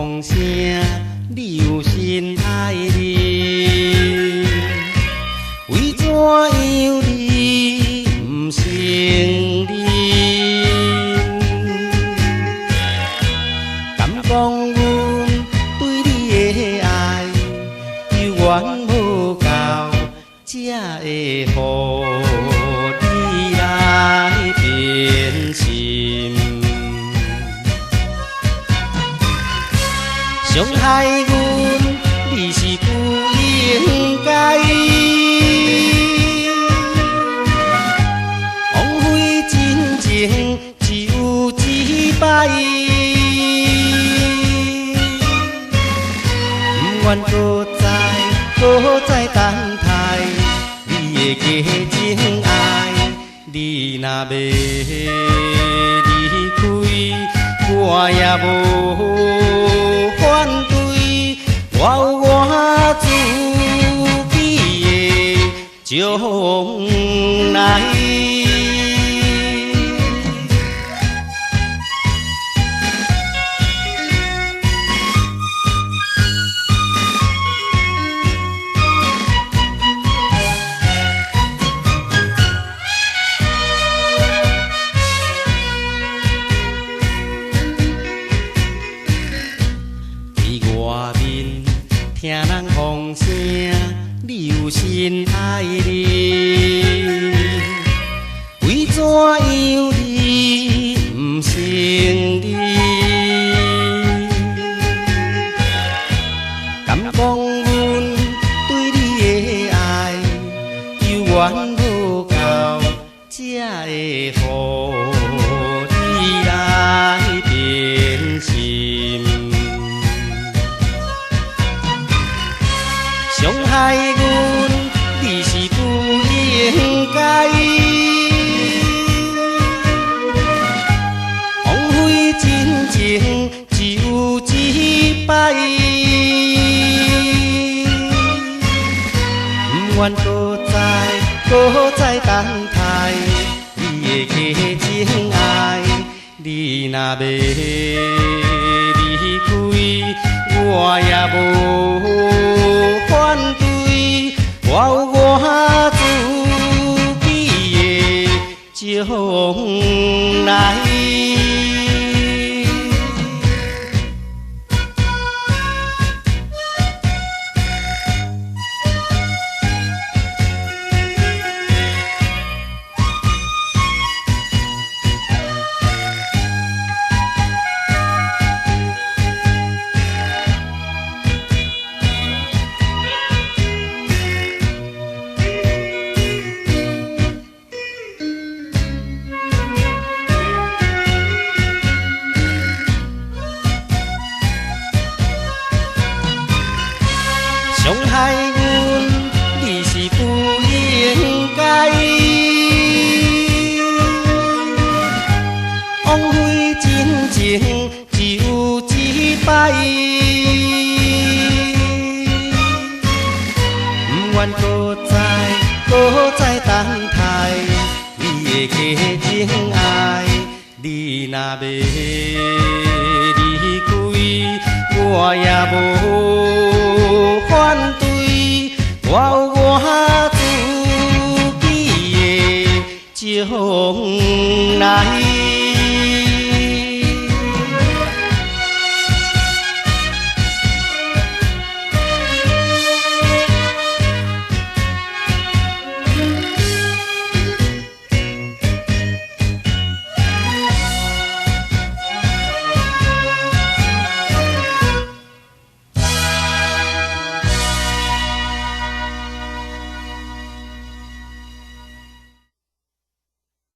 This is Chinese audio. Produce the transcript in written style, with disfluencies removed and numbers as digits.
风声，你有心爱人，为怎样你不承认？敢讲阮对你的爱有缘无够，才会予你来变心。伤害阮，你是不应该，枉费真情只有一摆，不愿搁再等待你的假情爱，你若要离开，我也无反对，我有我自己的将来。听人风声，你有心爱人，为怎样你不承认？敢讲阮对你的爱有缘无够，才会予你来变心。伤害阮，你是不应该，枉费真情只有一摆，不愿搁再等待你的假情爱，你若要离开，我也无反对，我有我自己的将来。伤害阮，你是不应该，枉费真情只有一摆，不愿搁再等待你的假情爱，你若要离开，我也无